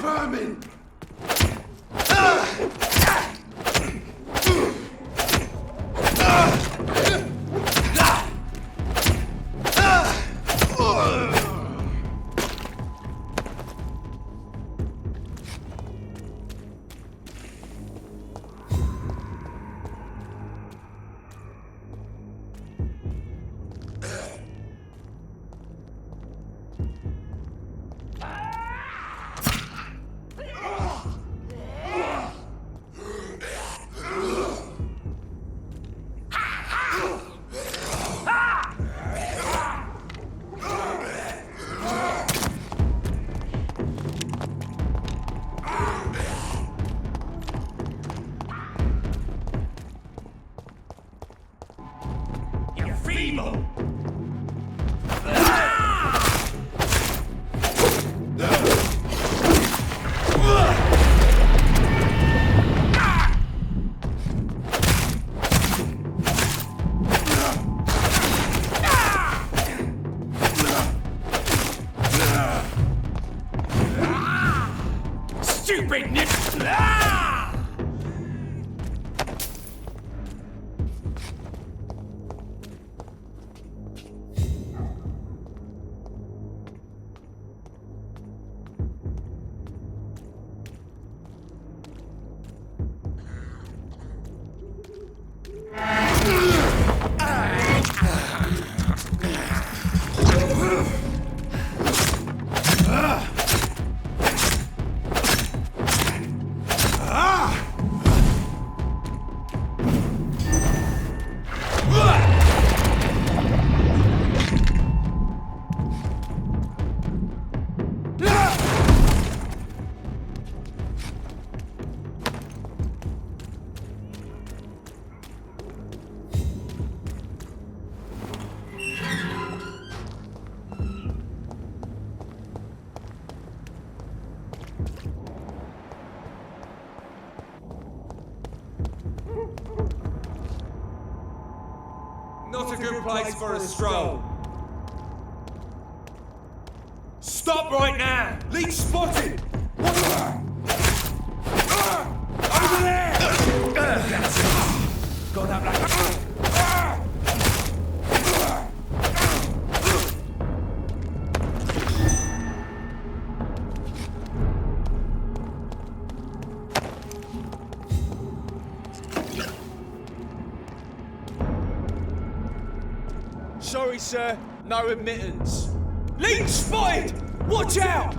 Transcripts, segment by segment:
Vermin! Stupid nip! Not a good place for a stroll. Stop right now! Leech spotted! Over there! Got up like... Sorry, sir. No admittance. Leech spotted! Watch out!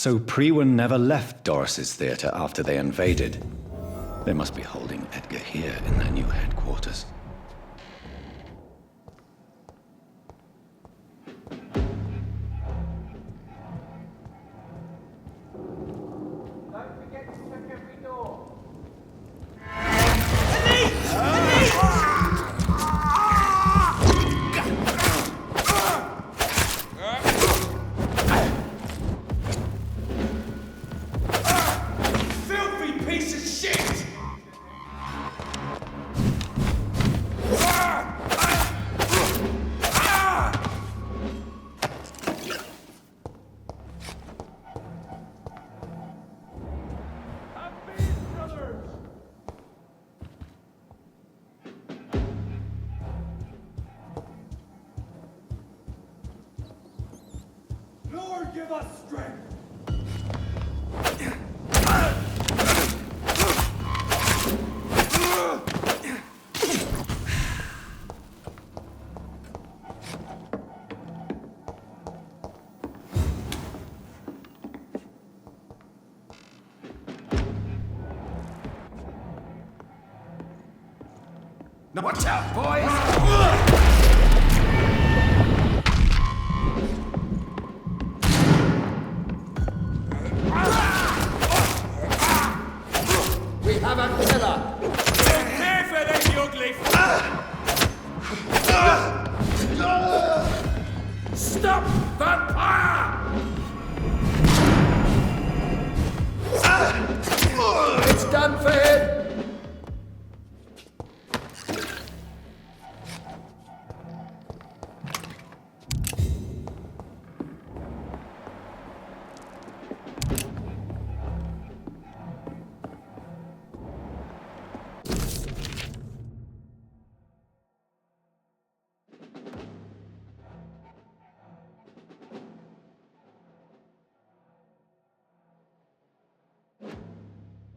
So Prewen never left Doris's theatre after they invaded. They must be holding Edgar here in their new headquarters. give us strength. Now watch out, boys! We have a killer! Careful, then, you ugly! Stop, Vampyr! It's done for him!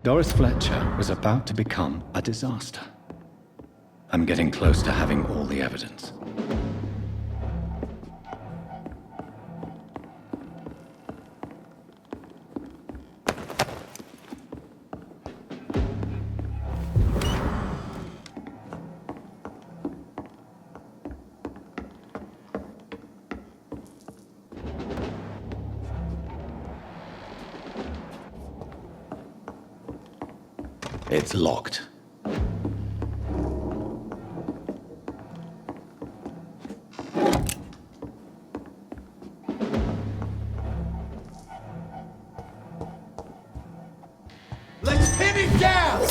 Doris Fletcher was about to become a disaster. I'm getting close to having all the evidence. It's locked. Let's pin it down!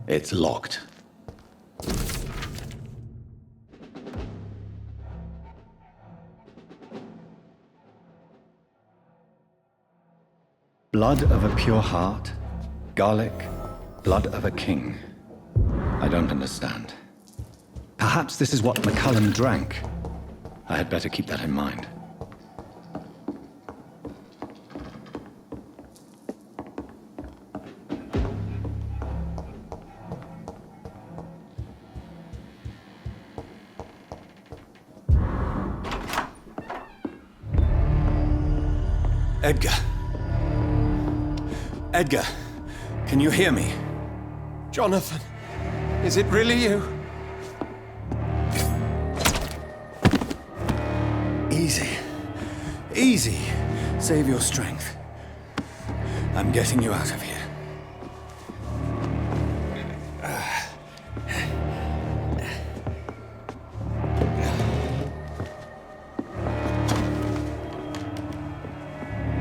It's locked. Blood of a pure heart, garlic, blood of a king. I don't understand. Perhaps this is what McCullum drank. I had better keep that in mind. Edgar. Edgar, can you hear me? Jonathan, is it really you? Easy. Easy. Save your strength. I'm getting you out of here.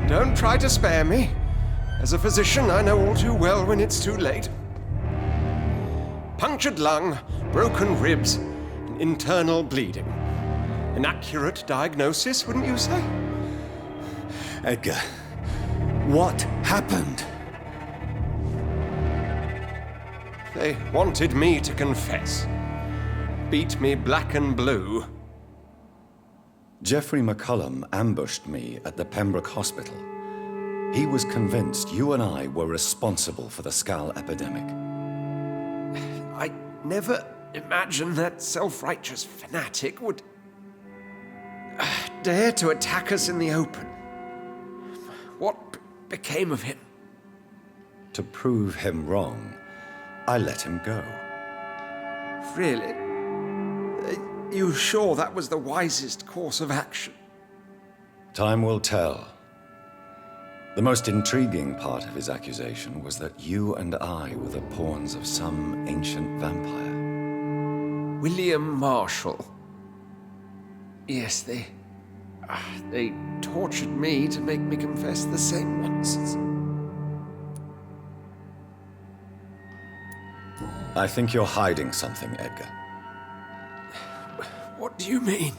Don't try to spare me. As a physician, I know all too well when it's too late. Punctured lung, broken ribs, and internal bleeding. An accurate diagnosis, wouldn't you say? Edgar, what happened? They wanted me to confess. Beat me black and blue. Jeffrey McCullum ambushed me at the Pembroke Hospital. He was convinced you and I were responsible for the Skal epidemic. I never imagined that self-righteous fanatic would dare to attack us in the open. What became of him? To prove him wrong, I let him go. Really? Are you sure that was the wisest course of action? Time will tell. The most intriguing part of his accusation was that you and I were the pawns of some ancient vampire. William Marshall. Yes, they tortured me to make me confess the same nonsense. I think you're hiding something, Edgar. What do you mean?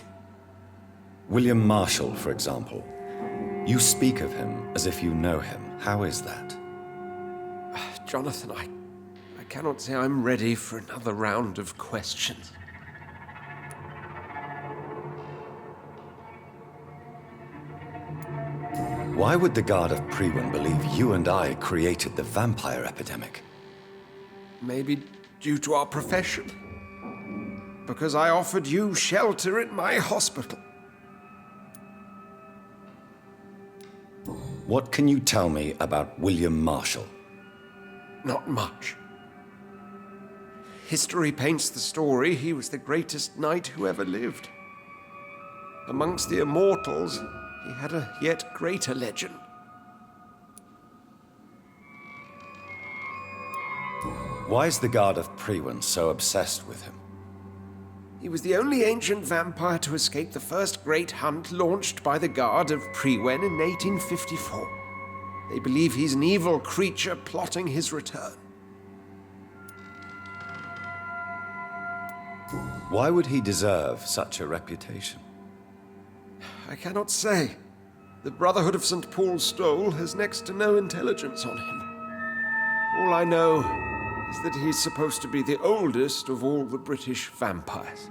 William Marshall, for example. You speak of him as if you know him. How is that? Jonathan, I cannot say I'm ready for another round of questions. Why would the Guard of Priwen believe you and I created the vampire epidemic? Maybe due to our profession. Because I offered you shelter in my hospital. What can you tell me about William Marshall? Not much. History paints the story he was the greatest knight who ever lived. Amongst the immortals, he had a yet greater legend. Why is the Guard of Priwen so obsessed with him? He was the only ancient vampire to escape the first great hunt launched by the Guard of Priwen in 1854. They believe he's an evil creature plotting his return. Why would he deserve such a reputation? I cannot say. The Brotherhood of St. Paul's Stole has next to no intelligence on him. All I know is that he's supposed to be the oldest of all the British vampires.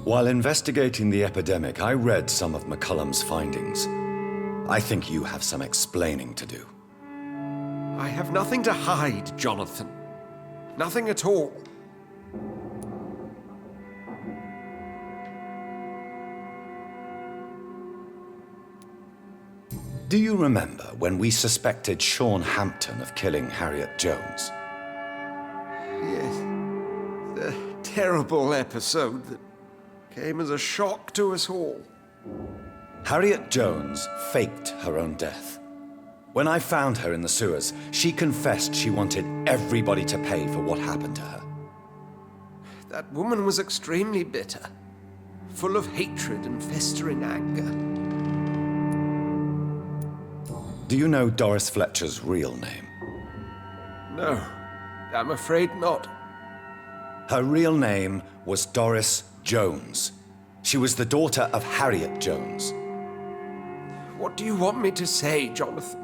While investigating the epidemic, I read some of McCullum's findings. I think you have some explaining to do. I have nothing to hide, Jonathan. Nothing at all. Do you remember when we suspected Sean Hampton of killing Harriet Jones? Yes. The terrible episode that came as a shock to us all. Harriet Jones faked her own death. When I found her in the sewers, she confessed she wanted everybody to pay for what happened to her. That woman was extremely bitter, full of hatred and festering anger. Do you know Doris Fletcher's real name? No, I'm afraid not. Her real name was Doris Jones. She was the daughter of Harriet Jones. What do you want me to say, Jonathan?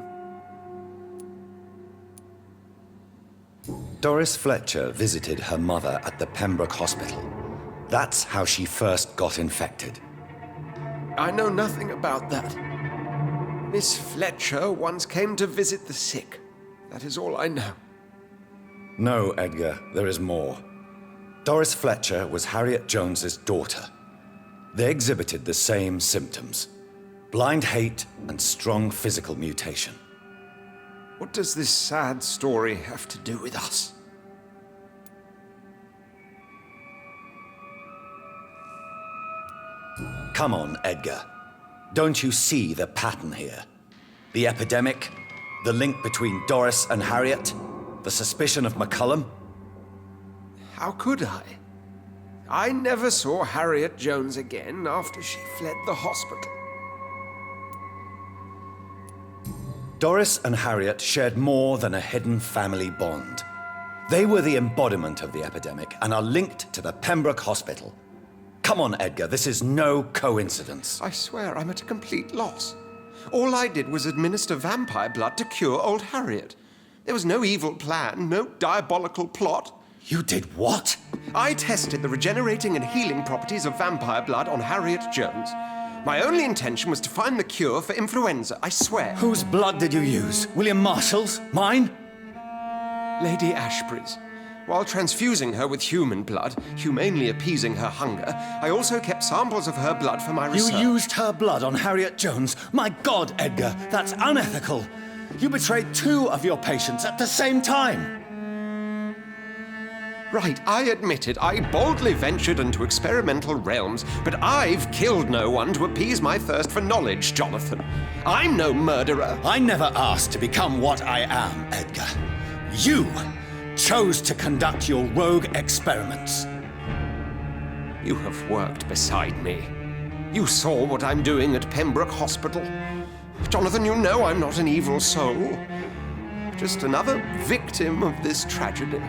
Doris Fletcher visited her mother at the Pembroke Hospital. That's how she first got infected. I know nothing about that. Miss Fletcher once came to visit the sick. That is all I know. No, Edgar, there is more. Doris Fletcher was Harriet Jones's daughter. They exhibited the same symptoms: blind hate and strong physical mutation. What does this sad story have to do with us? Come on, Edgar. Don't you see the pattern here? The epidemic, the link between Doris and Harriet, the suspicion of McCullum? How could I? I never saw Harriet Jones again after she fled the hospital. Doris and Harriet shared more than a hidden family bond. They were the embodiment of the epidemic and are linked to the Pembroke Hospital. Come on, Edgar, this is no coincidence. I swear I'm at a complete loss. All I did was administer vampire blood to cure old Harriet. There was no evil plan, no diabolical plot. You did what? I tested the regenerating and healing properties of vampire blood on Harriet Jones. My only intention was to find the cure for influenza, I swear. Whose blood did you use? William Marshall's? Mine? Lady Ashbury's. While transfusing her with human blood, humanely appeasing her hunger, I also kept samples of her blood for my research. You used her blood on Harriet Jones? My God, Edgar, that's unethical. You betrayed 2 of your patients at the same time. Right, I admit it. I boldly ventured into experimental realms, but I've killed no one to appease my thirst for knowledge, Jonathan. I'm no murderer. I never asked to become what I am, Edgar. You chose to conduct your rogue experiments. You have worked beside me. You saw what I'm doing at Pembroke Hospital. Jonathan, you know I'm not an evil soul. Just another victim of this tragedy.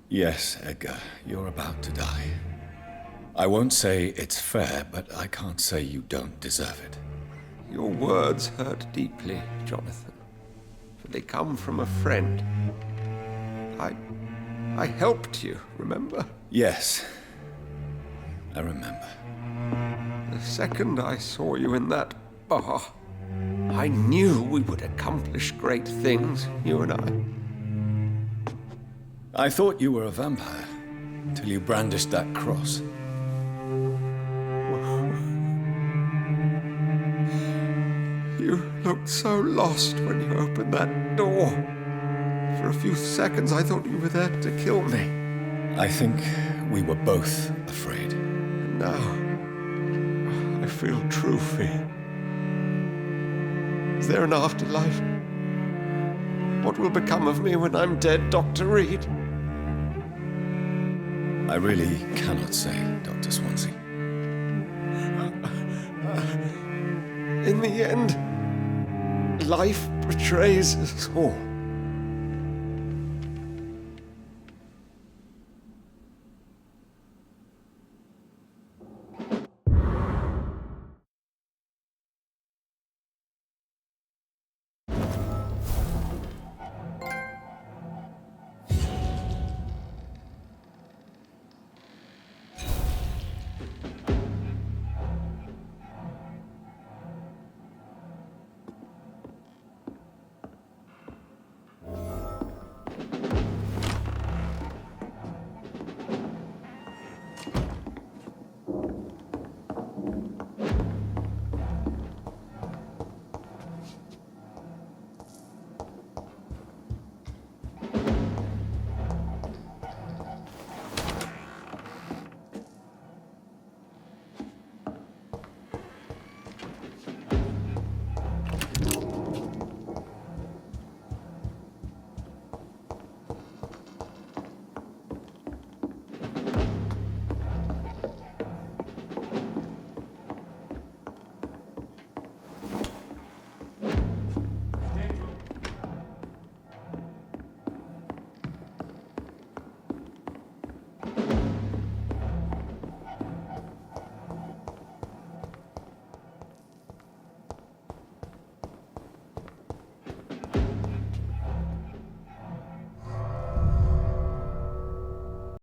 Yes, Edgar, you're about to die. I won't say it's fair, but I can't say you don't deserve it. Your words hurt deeply, Jonathan, for they come from a friend. I helped you, remember? Yes, I remember. The second I saw you in that bar, I knew we would accomplish great things, you and I. I thought you were a vampire, till you brandished that cross. You looked so lost when you opened that door. For a few seconds, I thought you were there to kill me. I think we were both afraid. And now, I feel true fear. Is there an afterlife? What will become of me when I'm dead, Dr. Reed? I really cannot say, Dr. Swansea. In the end, life betrays us all.